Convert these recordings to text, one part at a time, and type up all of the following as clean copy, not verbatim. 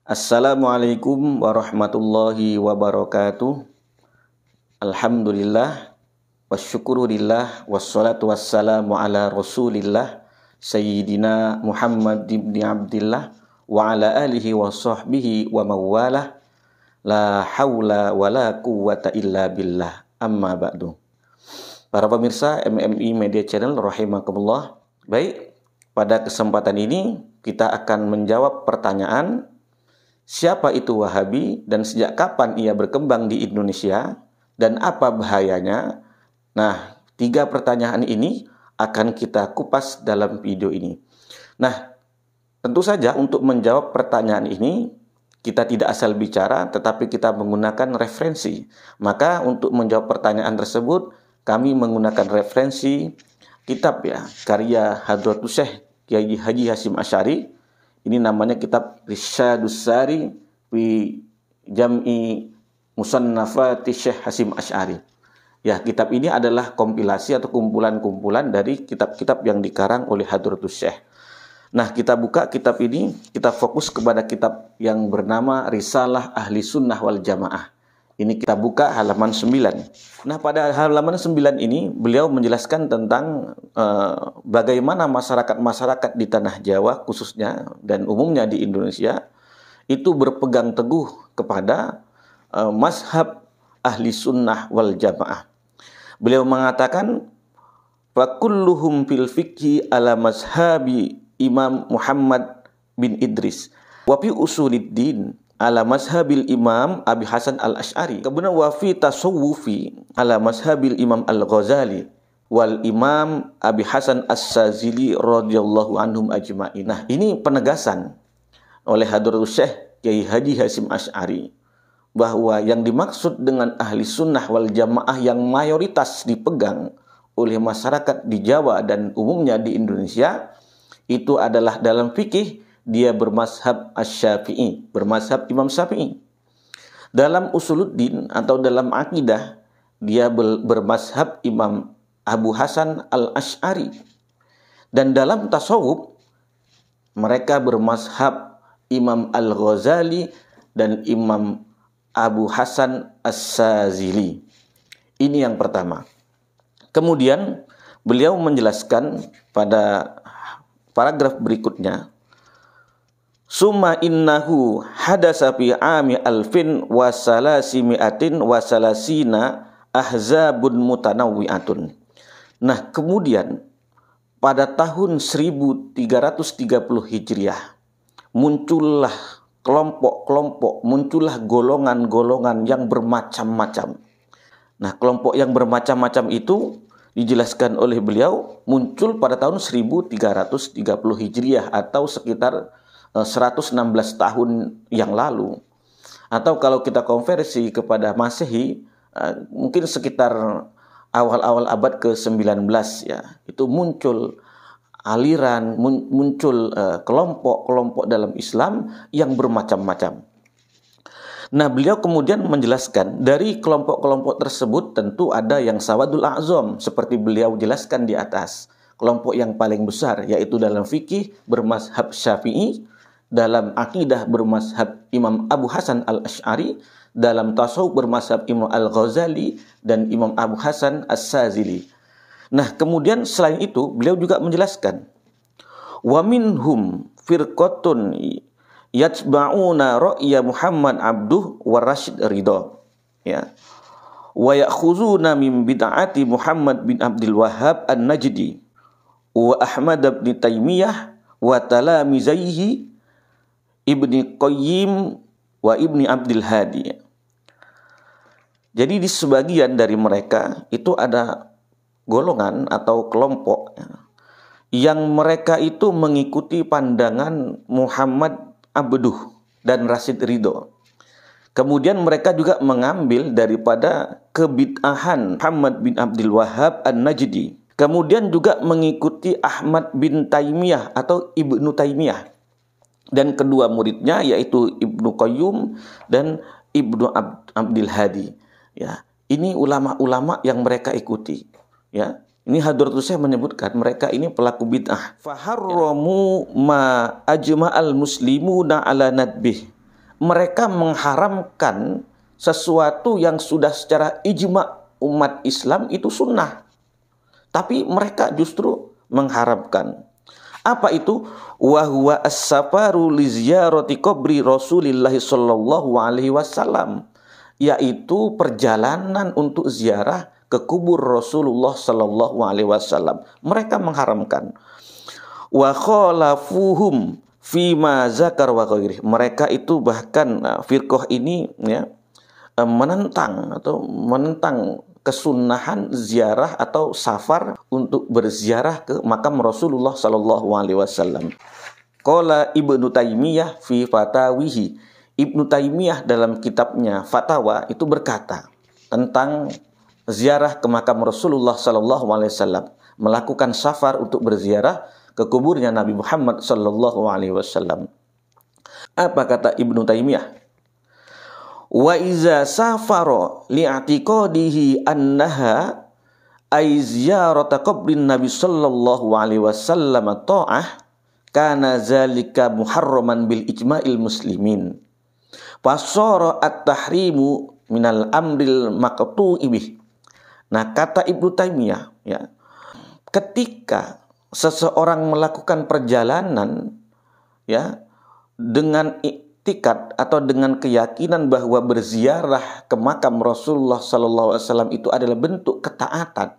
Assalamualaikum warahmatullahi wabarakatuh. Alhamdulillah wasyukurillah wassalatu wassalamu ala Rasulillah Sayyidina Muhammad ibn Abdillah wa ala alihi wa sahbihi wa mawalah. La hawla wa la quwwata illa billah. Amma ba'du. Para pemirsa MMI Media Channel rahimakumullah. Baik, pada kesempatan ini kita akan menjawab pertanyaan siapa itu Wahabi dan sejak kapan ia berkembang di Indonesia dan apa bahayanya. Nah, 3 pertanyaan ini akan kita kupas dalam video ini. Nah, tentu saja untuk menjawab pertanyaan ini kita tidak asal bicara tetapi kita menggunakan referensi. Maka untuk menjawab pertanyaan tersebut kami menggunakan referensi kitab karya Hadratus Syekh Kiai Haji Hasyim Asy'ari. Ini namanya kitab Irsyadus Sari fi Jam'i Musannafati Syekh Hasyim Asy'ari. Ya, kitab ini adalah kompilasi atau kumpulan-kumpulan dari kitab-kitab yang dikarang oleh Hadratus Syekh. Nah, kita buka kitab ini, kita fokus kepada kitab yang bernama Risalah Ahli Sunnah wal Jamaah. Ini kita buka halaman 9. Nah, pada halaman 9 ini beliau menjelaskan tentang bagaimana masyarakat-masyarakat di tanah Jawa khususnya dan umumnya di Indonesia itu berpegang teguh kepada mazhab ahli sunnah wal jamaah. Beliau mengatakan fakulluhum fil fiqhi ala mazhabi Imam Muhammad bin Idris wa fi usuliddin ala mazhabil Imam Abi Hasan al-Asy'ari. Kemudian wa fi tasawufi ala mazhabil Imam al-Ghazali wal Imam Abi Hasan as-Sazili radhiyallahu anhum ajma'in. Nah, ini penegasan oleh Hadratus Syekh Kiai Haji Hasyim Asy'ari bahwa yang dimaksud dengan ahli sunnah wal jamaah yang mayoritas dipegang oleh masyarakat di Jawa dan umumnya di Indonesia itu adalah dalam fikih dia bermazhab Asy-Syafi'i, bermazhab Imam Syafi'i. Dalam usuluddin atau dalam akidah dia bermazhab Imam Abu Hasan al-Asy'ari. Dan dalam tasawuf mereka bermazhab Imam al-Ghazali dan Imam Abu Hasan as-Sazili. Ini yang pertama. Kemudian beliau menjelaskan pada paragraf berikutnya, summa innahu hadasa fi ami alfin wa salasimi'atin wa salasina ahzabun mutanawwi'atun. Nah, kemudian pada tahun 1330 Hijriah muncullah kelompok-kelompok, muncullah golongan-golongan yang bermacam-macam. Nah, kelompok yang bermacam-macam itu dijelaskan oleh beliau muncul pada tahun 1330 Hijriah atau sekitar 116 tahun yang lalu. Atau kalau kita konversi kepada Masehi, mungkin sekitar awal-awal abad ke-19 ya. Itu muncul aliran, muncul kelompok-kelompok dalam Islam yang bermacam-macam. Nah, beliau kemudian menjelaskan dari kelompok-kelompok tersebut tentu ada yang sawadul a'zam seperti beliau jelaskan di atas. Kelompok yang paling besar yaitu dalam fikih bermazhab Syafi'i, dalam akidah bermazhab Imam Abu Hasan al-Asy'ari, dalam tasawuf bermazhab Imam al-Ghazali dan Imam Abu Hasan as-Sazili. Nah, kemudian selain itu beliau juga menjelaskan wa minhum firqatun yatba'una ra'ya Muhammad Abduh wa Rashid Ridha, ya, wa ya'khuzuna min bid'ati Muhammad bin Abdul Wahhab an-Najdi wa Ahmad bin Taimiyah wa talamizaihi Ibni Qayyim wa Ibni Abdul Hadi. Jadi di sebagian dari mereka itu ada golongan atau kelompok yang mereka itu mengikuti pandangan Muhammad Abduh dan Rashid Ridho. Kemudian mereka juga mengambil daripada kebid'ahan Muhammad bin Abdul Wahhab an-Najdi. Kemudian juga mengikuti Ahmad bin Taimiyah atau Ibnu Taimiyah. Dan kedua muridnya yaitu Ibnu Qayyim dan Ibnu Abdul Hadi. Ya, ini ulama-ulama yang mereka ikuti. Ya, Ini Hadratus Syekh menyebutkan mereka ini pelaku bid'ah. Faharramu ma ajma'al muslimuna ala nadbih mereka mengharamkan sesuatu yang sudah secara ijma umat Islam itu sunnah. Tapi mereka justru mengharamkan. Apa itu? Wa huwa as-safaru li ziyarati qabri Rasulillah sallallahu alaihi wasallam, yaitu perjalanan untuk ziarah ke kubur Rasulullah sallallahu alaihi wasallam. Mereka mengharamkan. Wa khalafuhum fima zakar wa ghairi. Mereka itu bahkan firqah ini ya menentang kesunahan ziarah atau safar untuk berziarah ke makam Rasulullah sallallahu alaihi wasallam. Qala Ibnu Taimiyah fi fatawihi. Ibnu Taimiyah dalam kitabnya Fatawa itu berkata tentang ziarah ke makam Rasulullah sallallahu alaihi wasallam, melakukan safar untuk berziarah ke kuburnya Nabi Muhammad sallallahu alaihi wasallam. Apa kata Ibnu Taimiyah? Wa iza safara li'atiqadihi annaha ay ziyarata qabrin Nabi sallallahu alaihi wasallam ta'ah kana zalika muharraman bil ijma'il muslimin. Fasara at-tahrimu minal amril maqtu'i bih. Nah, kata Ibnu Taimiyah ya, ketika seseorang melakukan perjalanan ya dengan iktikad atau dengan keyakinan bahwa berziarah ke makam Rasulullah sallallahu alaihi wasallam itu adalah bentuk ketaatan.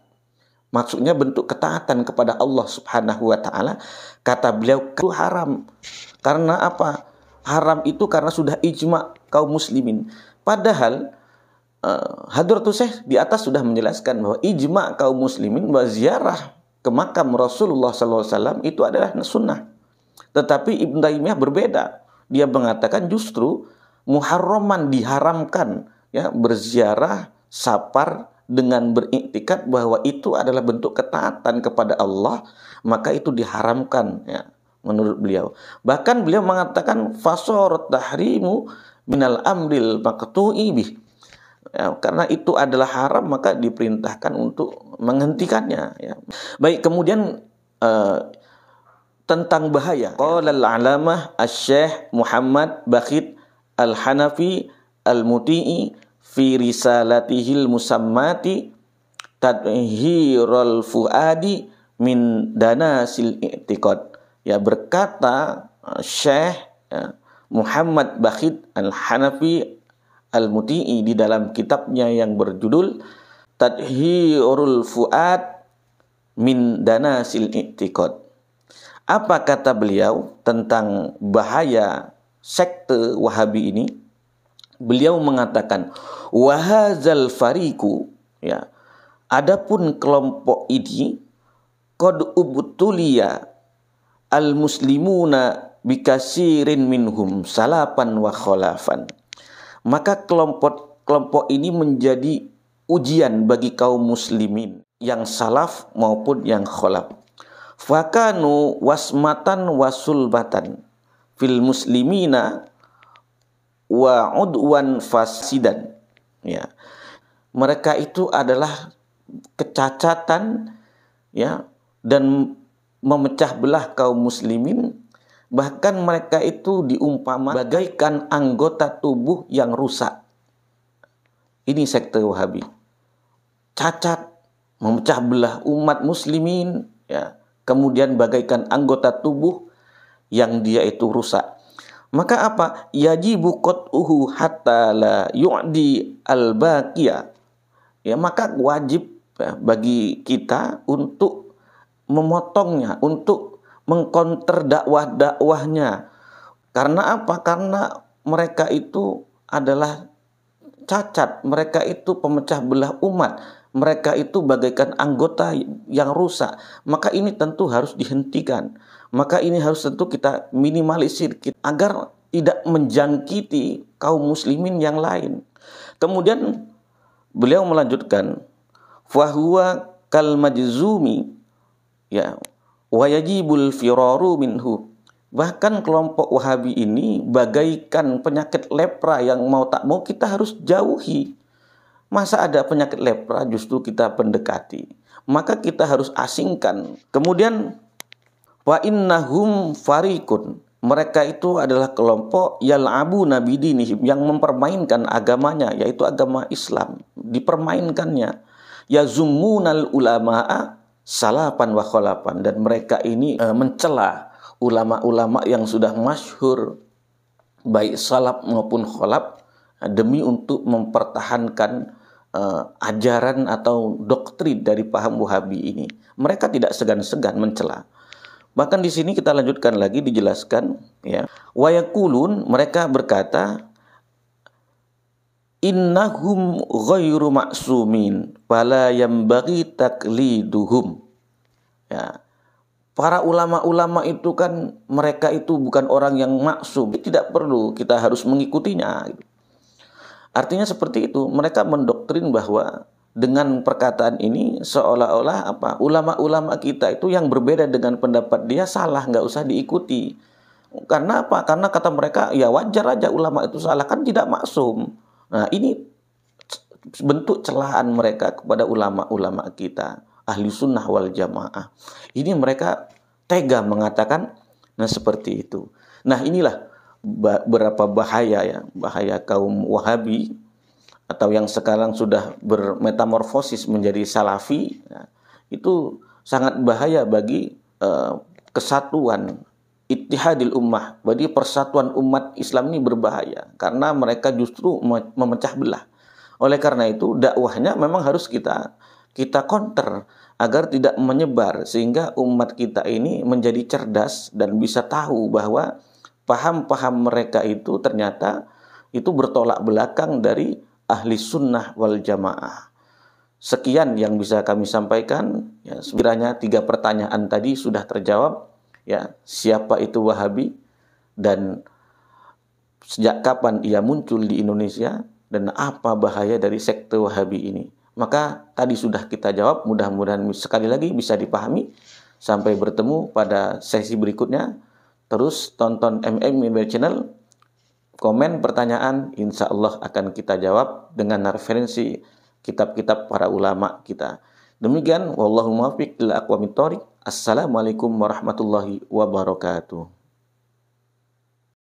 Maksudnya bentuk ketaatan kepada Allah Subhanahu wa taala, kata beliau itu haram. Karena apa? Haram itu karena sudah ijma kaum muslimin. Padahal Hadratus Syekh di atas sudah menjelaskan bahwa ijma kaum muslimin bahwa ziarah ke makam Rasulullah sallallahu alaihi wasallam itu adalah sunnah. Tetapi Ibnu Taimiyah berbeda. Dia mengatakan justru muharraman, diharamkan ya berziarah safar dengan beriktikad bahwa itu adalah bentuk ketaatan kepada Allah, maka itu diharamkan ya menurut beliau. Bahkan beliau mengatakan fasarat tahrimu minal amril maqtu'i bih. Ya, karena itu adalah haram maka diperintahkan untuk menghentikannya ya. Baik, kemudian tentang bahaya. Qala al-alamah Asy-Syaikh Muhammad Bakhit Al-Hanafi Al-Muti'i fi risalatihil musammati Tadhhirul Fuadi min Danasil I'tiqad. Ya, berkata Syekh Muhammad Bakhit Al-Hanafi Al-Muti'i di dalam kitabnya yang berjudul Tadhhirul Fuad min Danasil I'tiqad. Apa kata beliau tentang bahaya sekte Wahabi ini? Beliau mengatakan wahazal fariqu ya. Adapun kelompok ini qad ubtuliya al muslimuna bikasirin minhum salafan wa khalafan. Maka kelompok ini menjadi ujian bagi kaum muslimin yang salaf maupun yang khalaf. Fakanu wasmatan wasulbatan fil muslimina wa udwan fasidan ya. Mereka itu adalah kecacatan ya dan memecah belah kaum muslimin. Bahkan mereka itu diumpama bagaikan anggota tubuh yang rusak. Ini sekte Wahabi. Cacat, memecah belah umat muslimin ya. Kemudian bagaikan anggota tubuh yang dia itu rusak. Maka apa? Yajibu qat'uhu hatta la yu'di al-baqiyah. Ya, maka wajib ya, bagi kita untuk memotongnya, untuk mengkonter dakwah-dakwahnya. Karena apa? Karena mereka itu adalah cacat, mereka itu pemecah belah umat. Mereka itu bagaikan anggota yang rusak. Maka ini tentu harus dihentikan. Maka ini harus tentu kita minimalisir agar tidak menjangkiti kaum muslimin yang lain. Kemudian beliau melanjutkan fahuwa kal majzumi ya wa yajibul firaru minhu. Bahkan kelompok Wahabi ini bagaikan penyakit lepra yang mau tak mau kita harus jauhi. Masa ada penyakit lepra justru kita pendekati? Maka kita harus asingkan. Kemudian wa innahum fariqun mereka itu adalah kelompok yal'abuna bidinihim, yang mempermainkan agamanya, yaitu agama Islam, dipermainkannya. Yazummunal ulama'a salapan wa kholapan, dan mereka ini mencela ulama-ulama yang sudah masyhur baik salaf maupun kholaf demi untuk mempertahankan ajaran atau doktrin dari paham Wahabi ini. Mereka tidak segan-segan mencela. Bahkan di sini kita lanjutkan lagi dijelaskan, ya. Wa yaqulun, mereka berkata, innahum ghairu ma'sumin fala yambaghi taqliduhum. Ya. Para ulama-ulama itu kan mereka itu bukan orang yang maksum, tidak perlu kita harus mengikutinya. Artinya seperti itu, mereka mendoktrin bahwa dengan perkataan ini seolah-olah ulama-ulama kita itu yang berbeda dengan pendapat dia salah, nggak usah diikuti. Karena apa? Karena kata mereka ya wajar aja ulama itu salah, kan tidak maksum. Nah, ini bentuk celahan mereka kepada ulama-ulama kita, ahli sunnah wal jamaah. Ini mereka tega mengatakan seperti itu. Nah, inilah berapa bahaya kaum Wahabi atau yang sekarang sudah bermetamorfosis menjadi Salafi, ya, itu sangat bahaya bagi kesatuan ittihadil ummah, bagi persatuan umat Islam ini berbahaya karena mereka justru memecah belah. Oleh karena itu dakwahnya memang harus kita counter agar tidak menyebar, sehingga umat kita ini menjadi cerdas dan bisa tahu bahwa paham-paham mereka itu ternyata itu bertolak belakang dari ahli sunnah wal jamaah. Sekian yang bisa kami sampaikan. Ya, sekiranya 3 pertanyaan tadi sudah terjawab. Ya, siapa itu Wahabi dan sejak kapan ia muncul di Indonesia dan apa bahaya dari sekte Wahabi ini? Maka tadi sudah kita jawab. Mudah-mudahan sekali lagi bisa dipahami. Sampai bertemu pada sesi berikutnya. Terus tonton Media Channel. Komen pertanyaan, insya Allah akan kita jawab dengan referensi kitab-kitab para ulama kita. Demikian, wallahu muwaffiq ila aqwamit thoriq. Assalamualaikum warahmatullahi wabarakatuh.